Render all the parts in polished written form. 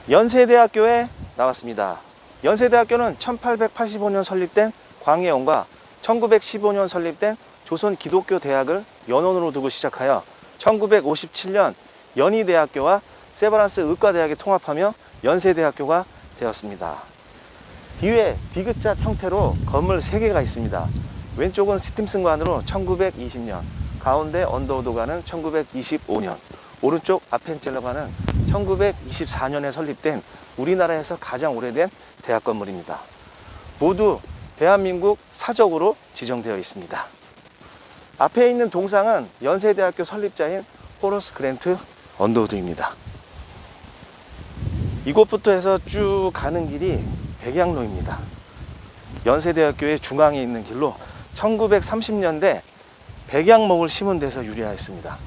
연세대학교에 나왔습니다. 연세대학교는 1885년 설립된 광해원과 1915년 설립된 조선기독교대학을 연원으로 두고 시작하여 1957년 연희대학교와 세브란스 의과대학이 통합하며 연세대학교가 되었습니다. 뒤에 디귿자 형태로 건물 3개가 있습니다. 왼쪽은 스팀슨관으로 1920년, 가운데 언더우드관은 1925년, 오른쪽 아펜젤러관은 1924년에 설립된 우리나라에서 가장 오래된 대학 건물입니다. 모두 대한민국 사적으로 지정되어 있습니다. 앞에 있는 동상은 연세대학교 설립자인 호러스 그랜트 언더우드입니다. 이곳부터 해서 쭉 가는 길이 백양로입니다. 연세대학교의 중앙에 있는 길로 1930년대 백양목을 심은 데서 유래하였습니다.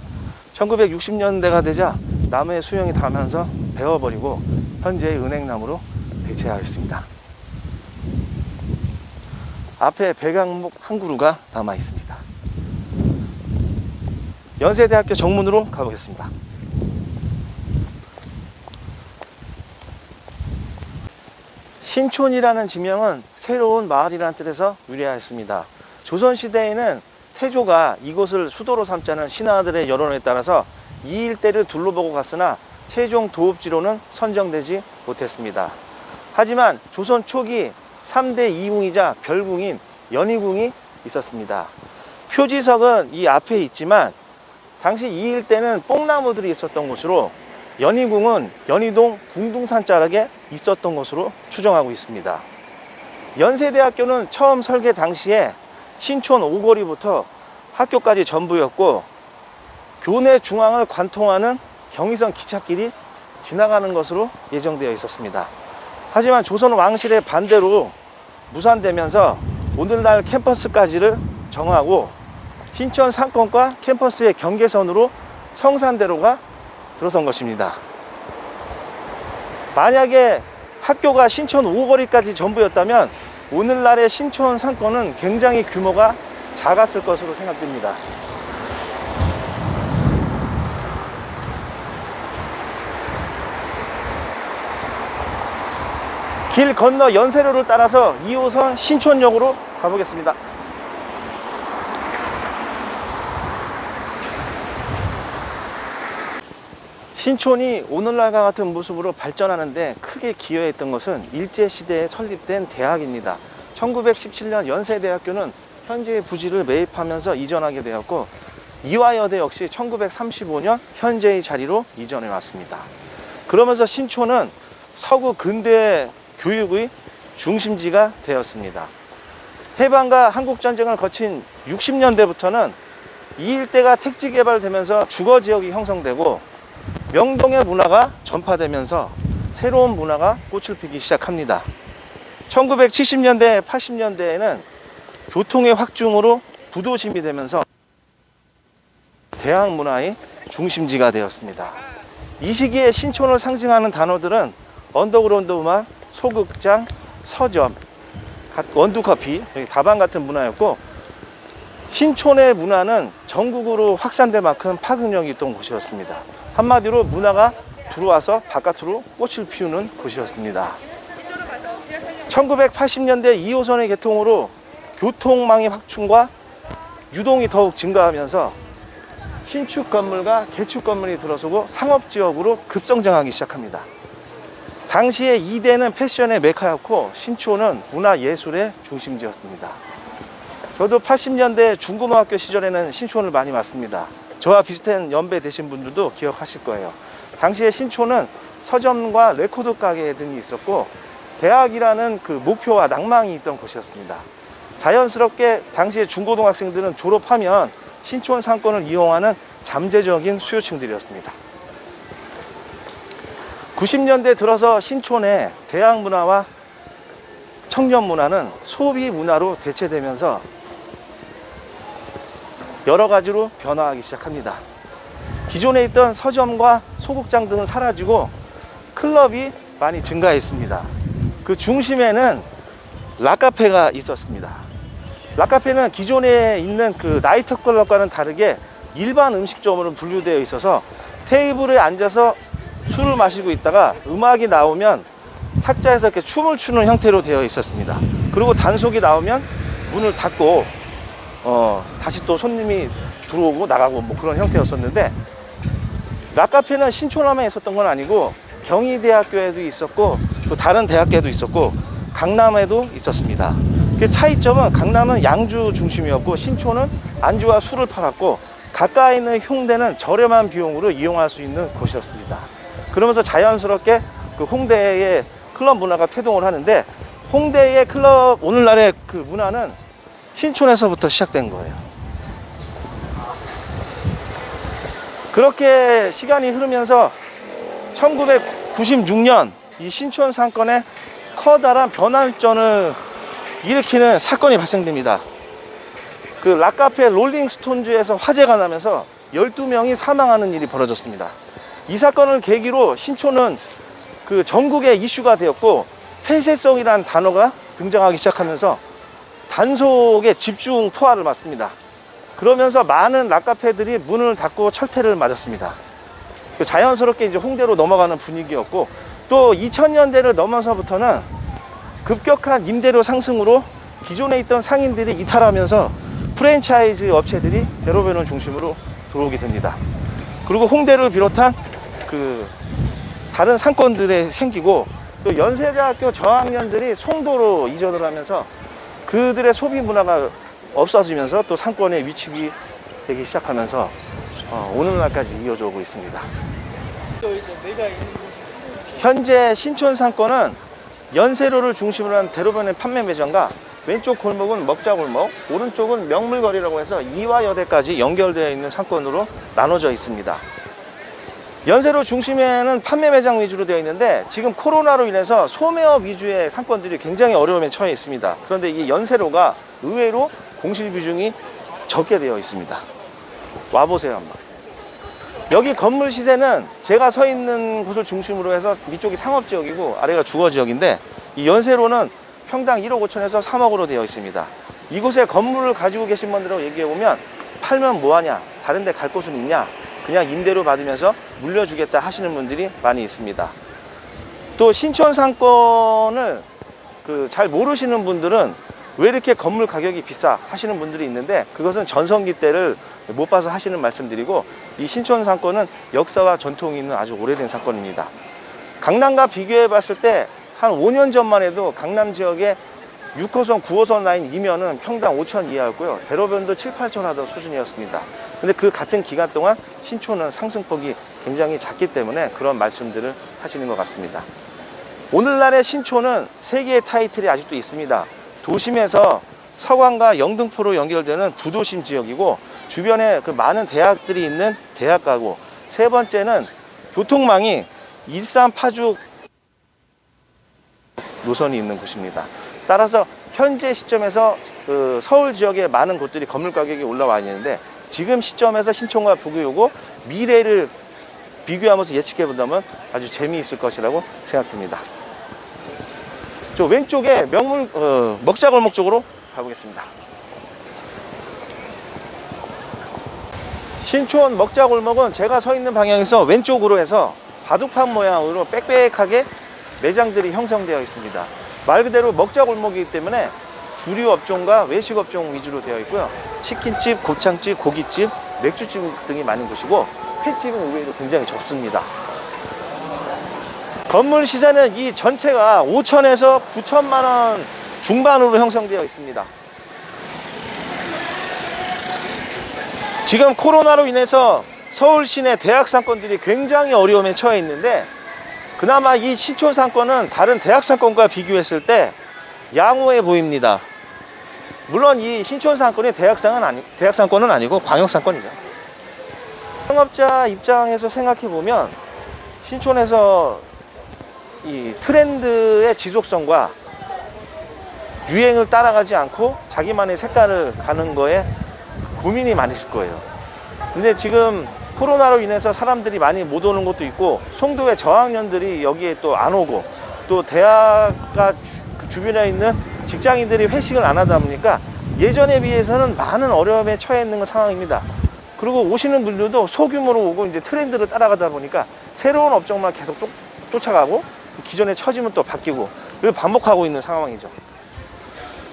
1960년대가 되자 나무의 수명이 닿으면서 베어버리고 현재의 은행나무로 대체하였습니다. 앞에 백양목 한 그루가 남아 있습니다. 연세대학교 정문으로 가보겠습니다. 신촌이라는 지명은 새로운 마을이라는 뜻에서 유래하였습니다. 조선시대에는 태조가 이곳을 수도로 삼자는 신하들의 여론에 따라서 이 일대를 둘러보고 갔으나 최종 도읍지로는 선정되지 못했습니다. 하지만 조선 초기 3대 이궁이자 별궁인 연희궁이 있었습니다. 표지석은 이 앞에 있지만 당시 이 일대는 뽕나무들이 있었던 곳으로 연희궁은 연희동 궁둥산 자락에 있었던 것으로 추정하고 있습니다. 연세대학교는 처음 설계 당시에 신촌 오거리부터 학교까지 전부였고 교내 중앙을 관통하는 경의선 기찻길이 지나가는 것으로 예정되어 있었습니다. 하지만 조선 왕실의 반대로 무산되면서 오늘날 캠퍼스까지를 정하고 신촌 상권과 캠퍼스의 경계선으로 성산대로가 들어선 것입니다. 만약에 학교가 신촌 오거리까지 전부였다면 오늘날의 신촌 상권은 굉장히 규모가 작았을 것으로 생각됩니다. 길 건너 연세로를 따라서 2호선 신촌역으로 가보겠습니다. 신촌이 오늘날과 같은 모습으로 발전하는데 크게 기여했던 것은 일제시대에 설립된 대학입니다. 1917년 연세대학교는 현재의 부지를 매입하면서 이전하게 되었고 이화여대 역시 1935년 현재의 자리로 이전해 왔습니다. 그러면서 신촌은 서구 근대 교육의 중심지가 되었습니다. 해방과 한국전쟁을 거친 60년대부터는 이 일대가 택지 개발되면서 주거지역이 형성되고 명동의 문화가 전파되면서 새로운 문화가 꽃을 피기 시작합니다. 1970년대, 80년대에는 교통의 확충으로 구도심이 되면서 대학 문화의 중심지가 되었습니다. 이 시기에 신촌을 상징하는 단어들은 언더그라운드 음악, 소극장, 서점, 원두커피, 다방 같은 문화였고 신촌의 문화는 전국으로 확산될 만큼 파급력이 있던 곳이었습니다. 한마디로 문화가 들어와서 바깥으로 꽃을 피우는 곳이었습니다. 1980년대 2호선의 개통으로 교통망의 확충과 유동이 더욱 증가하면서 신축 건물과 개축 건물이 들어서고 상업지역으로 급성장하기 시작합니다. 당시에 이대는 패션의 메카였고 신촌은 문화예술의 중심지였습니다. 저도 80년대 중고등학교 시절에는 신촌을 많이 왔습니다. 저와 비슷한 연배 되신 분들도 기억하실 거예요. 당시에 신촌은 서점과 레코드 가게 등이 있었고 대학이라는 그 목표와 낭망이 있던 곳이었습니다. 자연스럽게 당시에 중고등학생들은 졸업하면 신촌 상권을 이용하는 잠재적인 수요층들이었습니다. 90년대 들어서 신촌의 대학 문화와 청년 문화는 소비 문화로 대체되면서 여러 가지로 변화하기 시작합니다. 기존에 있던 서점과 소극장 등은 사라지고 클럽이 많이 증가했습니다. 그 중심에는 락카페가 있었습니다. 락카페는 기존에 있는 그 나이트클럽과는 다르게 일반 음식점으로 분류되어 있어서 테이블에 앉아서 술을 마시고 있다가 음악이 나오면 탁자에서 이렇게 춤을 추는 형태로 되어 있었습니다. 그리고 단속이 나오면 문을 닫고 다시 또 손님이 들어오고 나가고 뭐 그런 형태였었는데, 락카페는 신촌에만 있었던 건 아니고 경희대학교에도 있었고 또 다른 대학교에도 있었고 강남에도 있었습니다. 그 차이점은 강남은 양주 중심이었고 신촌은 안주와 술을 팔았고 가까이 있는 홍대는 저렴한 비용으로 이용할 수 있는 곳이었습니다. 그러면서 자연스럽게 그 홍대의 클럽 문화가 태동을 하는데, 홍대의 클럽 오늘날의 그 문화는 신촌에서부터 시작된 거예요. 그렇게 시간이 흐르면서 1996년 이 신촌 상권에 커다란 변환점을 일으키는 사건이 발생됩니다. 그 락카페 롤링스톤즈에서 화재가 나면서 12명이 사망하는 일이 벌어졌습니다. 이 사건을 계기로 신촌은 그 전국에 이슈가 되었고 폐쇄성이라는 단어가 등장하기 시작하면서 단속의 집중 포화를 맞습니다. 그러면서 많은 락카페들이 문을 닫고 철퇴를 맞았습니다. 자연스럽게 이제 홍대로 넘어가는 분위기였고, 또 2000년대를 넘어서부터는 급격한 임대료 상승으로 기존에 있던 상인들이 이탈하면서 프랜차이즈 업체들이 대로변을 중심으로 들어오게 됩니다. 그리고 홍대를 비롯한 그 다른 상권들에 생기고, 또 연세대학교 저학년들이 송도로 이전을 하면서 그들의 소비 문화가 없어지면서 또 상권의 위축이 되기 시작하면서 오늘날까지 이어져 오고 있습니다. 현재 신촌 상권은 연세로를 중심으로 한 대로변의 판매 매장과 왼쪽 골목은 먹자골목, 오른쪽은 명물거리라고 해서 이화여대까지 연결되어 있는 상권으로 나눠져 있습니다. 연세로 중심에는 판매 매장 위주로 되어 있는데, 지금 코로나로 인해서 소매업 위주의 상권들이 굉장히 어려움에 처해 있습니다. 그런데 이 연세로가 의외로 공실 비중이 적게 되어 있습니다. 와보세요 한번. 여기 건물 시세는 제가 서 있는 곳을 중심으로 해서 위쪽이 상업지역이고 아래가 주거지역인데, 이 연세로는 평당 1억 5천에서 3억으로 되어 있습니다. 이곳에 건물을 가지고 계신 분들하고 얘기해보면 팔면 뭐하냐, 다른 데 갈 곳은 있냐, 그냥 임대료 받으면서 물려주겠다 하시는 분들이 많이 있습니다. 또 신촌 상권을 잘 모르시는 분들은 왜 이렇게 건물 가격이 비싸 하시는 분들이 있는데, 그것은 전성기 때를 못 봐서 하시는 말씀드리고, 이 신촌 상권은 역사와 전통이 있는 아주 오래된 상권입니다. 강남과 비교해 봤을 때 한 5년 전만 해도 강남 지역에 6호선, 9호선 라인 이면은 평당 5천 이하였고요. 대로변도 7, 8천 하던 수준이었습니다. 근데 그 같은 기간 동안 신촌은 상승폭이 굉장히 작기 때문에 그런 말씀들을 하시는 것 같습니다. 오늘날의 신촌은 3개의 타이틀이 아직도 있습니다. 도심에서 서강과 영등포로 연결되는 부도심 지역이고, 주변에 그 많은 대학들이 있는 대학가고, 세 번째는 교통망이 일산 파주 노선이 있는 곳입니다. 따라서 현재 시점에서 서울 지역의 많은 곳들이 건물 가격이 올라와 있는데, 지금 시점에서 신촌과 비교하고 미래를 비교하면서 예측해 본다면 아주 재미있을 것이라고 생각됩니다. 저 왼쪽에 명물 먹자골목 쪽으로 가보겠습니다. 신촌 먹자골목은 제가 서 있는 방향에서 왼쪽으로 해서 바둑판 모양으로 빽빽하게 매장들이 형성되어 있습니다. 말 그대로 먹자골목이기 때문에 주류 업종과 외식 업종 위주로 되어 있고요. 치킨집, 곱창집, 고깃집, 맥주집 등이 많은 곳이고, 횟집은 의외로 굉장히 적습니다. 건물 시세는 이 전체가 5천에서 9천만 원 중반으로 형성되어 있습니다. 지금 코로나로 인해서 서울 시내 대학 상권들이 굉장히 어려움에 처해 있는데, 그나마 이 신촌 상권은 다른 대학 상권과 비교했을 때 양호해 보입니다. 물론 이 신촌 상권이 대학 상권은 아니고 광역 상권이죠. 상업자 입장에서 생각해 보면 신촌에서 이 트렌드의 지속성과 유행을 따라가지 않고 자기만의 색깔을 가는 거에 고민이 많으실 거예요. 근데 지금 코로나로 인해서 사람들이 많이 못 오는 것도 있고, 송도의 저학년들이 여기에 또 안 오고, 또 대학가 주변에 있는 직장인들이 회식을 안 하다 보니까 예전에 비해서는 많은 어려움에 처해 있는 상황입니다. 그리고 오시는 분들도 소규모로 오고 이제 트렌드를 따라가다 보니까 새로운 업종만 계속 쫓아가고 기존에 처지면 또 바뀌고 이걸 반복하고 있는 상황이죠.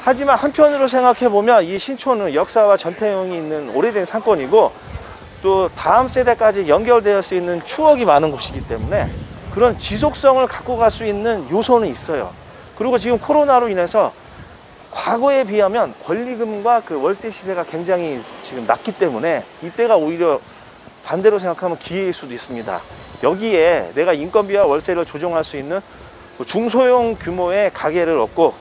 하지만 한편으로 생각해보면 이 신촌은 역사와 전통이 있는 오래된 상권이고 또 다음 세대까지 연결되어 수 있는 추억이 많은 곳이기 때문에 그런 지속성을 갖고 갈 수 있는 요소는 있어요. 그리고 지금 코로나로 인해서 과거에 비하면 권리금과 그 월세 시세가 굉장히 지금 낮기 때문에 이때가 오히려 반대로 생각하면 기회일 수도 있습니다. 여기에 내가 인건비와 월세를 조정할 수 있는 중소형 규모의 가게를 얻고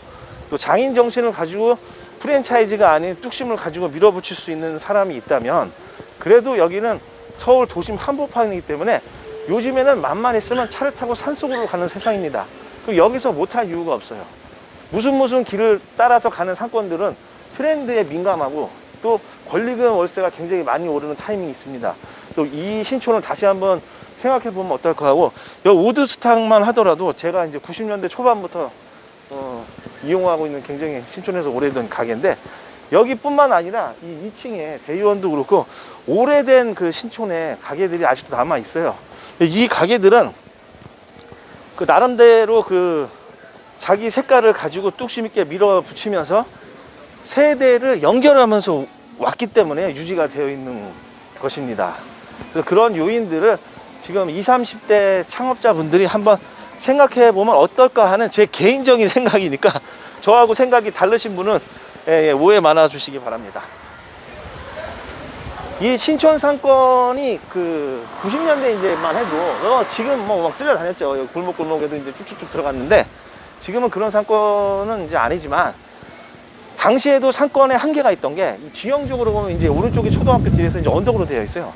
또 장인 정신을 가지고 프랜차이즈가 아닌 뚝심을 가지고 밀어붙일 수 있는 사람이 있다면 그래도 여기는 서울 도심 한복판이기 때문에 요즘에는 맘만 있으면 차를 타고 산속으로 가는 세상입니다. 그럼 여기서 못할 이유가 없어요. 무슨 길을 따라서 가는 상권들은 트렌드에 민감하고 또 권리금 월세가 굉장히 많이 오르는 타이밍이 있습니다. 또 이 신촌을 다시 한번 생각해 보면 어떨까 하고 이 우드스탁만 하더라도 제가 이제 90년대 초반부터 이용하고 있는 굉장히 신촌에서 오래된 가게인데 여기뿐만 아니라 이 2층에 대의원도 그렇고 오래된 그 신촌의 가게들이 아직도 남아 있어요. 이 가게들은 그 나름대로 그 자기 색깔을 가지고 뚝심 있게 밀어붙이면서 세대를 연결하면서 왔기 때문에 유지가 되어 있는 것입니다. 그래서 그런 요인들을 지금 20, 30대 창업자분들이 한번 생각해 보면 어떨까 하는 제 개인적인 생각이니까 저하고 생각이 다르신 분은 오해 많아 주시기 바랍니다. 이 신촌 상권이 그 90년대 이제만 해도 지금 뭐 막 쓸려 다녔죠. 골목골목에도 이제 쭉쭉쭉 들어갔는데 지금은 그런 상권은 이제 아니지만 당시에도 상권에 한계가 있던 게 지형적으로 보면 이제 오른쪽이 초등학교 뒤에서 이제 언덕으로 되어 있어요.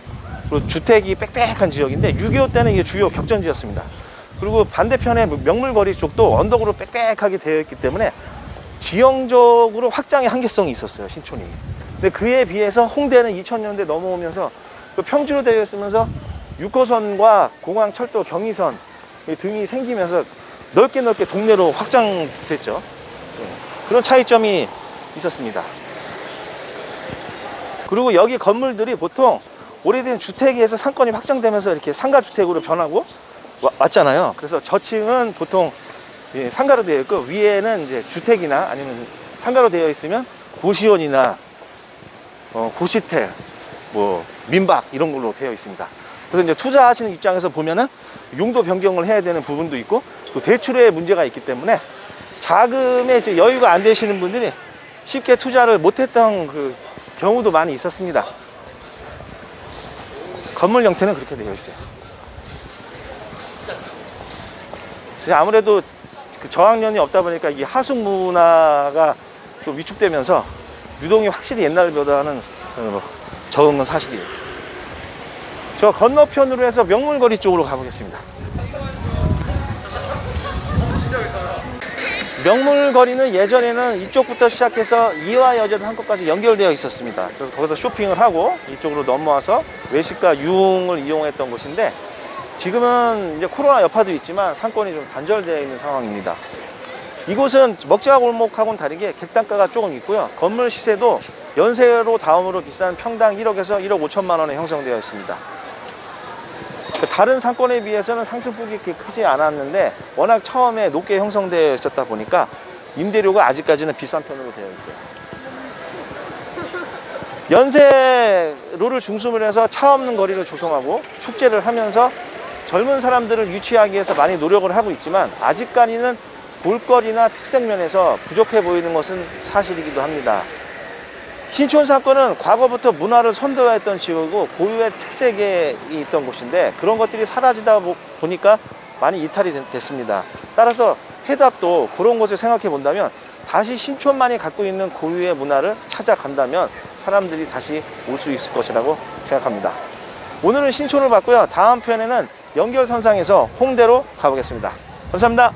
그리고 주택이 빽빽한 지역인데 6.25 때는 이게 주요 격전지였습니다. 그리고 반대편에 명물거리 쪽도 언덕으로 빽빽하게 되어 있기 때문에 지형적으로 확장의 한계성이 있었어요, 신촌이. 근데 그에 비해서 홍대는 2000년대 넘어오면서 평지로 되어 있으면서 6호선과 공항, 철도, 경의선 등이 생기면서 넓게 동네로 확장됐죠. 그런 차이점이 있었습니다. 그리고 여기 건물들이 보통 오래된 주택에서 상권이 확장되면서 이렇게 상가주택으로 변하고 왔잖아요. 그래서 저층은 보통 상가로 되어 있고 위에는 이제 주택이나 아니면 상가로 되어 있으면 고시원이나 고시텔, 뭐 민박 이런 걸로 되어 있습니다. 그래서 이제 투자하시는 입장에서 보면은 용도 변경을 해야 되는 부분도 있고 또 대출에 문제가 있기 때문에 자금에 이제 여유가 안 되시는 분들이 쉽게 투자를 못했던 그 경우도 많이 있었습니다. 건물 형태는 그렇게 되어 있어요. 아무래도 그 저학년이 없다 보니까 이 하숙 문화가 좀 위축되면서 유동이 확실히 옛날보다는 적은 건 사실이에요. 저 건너편으로 해서 명물거리 쪽으로 가보겠습니다. 명물거리는 예전에는 이쪽부터 시작해서 이화여자도 한껏까지 연결되어 있었습니다. 그래서 거기서 쇼핑을 하고 이쪽으로 넘어와서 외식과 유흥을 이용했던 곳인데 지금은 이제 코로나 여파도 있지만 상권이 좀 단절되어 있는 상황입니다. 이곳은 먹자 골목하고는 다르게 객단가가 조금 있고요. 건물 시세도 연세로 다음으로 비싼 평당 1억에서 1억 5천만 원에 형성되어 있습니다. 다른 상권에 비해서는 상승폭이 그렇게 크지 않았는데 워낙 처음에 높게 형성되어 있었다 보니까 임대료가 아직까지는 비싼 편으로 되어 있어요. 연세로를 중심으로 해서 차 없는 거리를 조성하고 축제를 하면서 젊은 사람들을 유치하기 위해서 많이 노력을 하고 있지만 아직까지는 볼거리나 특색면에서 부족해 보이는 것은 사실이기도 합니다. 신촌 상권은 과거부터 문화를 선도했던 지역이고 고유의 특색이 있던 곳인데 그런 것들이 사라지다 보니까 많이 이탈이 됐습니다. 따라서 해답도 그런 것을 생각해 본다면 다시 신촌만이 갖고 있는 고유의 문화를 찾아간다면 사람들이 다시 올 수 있을 것이라고 생각합니다. 오늘은 신촌을 봤고요. 다음 편에는 연결선상에서 홍대로 가보겠습니다. 감사합니다.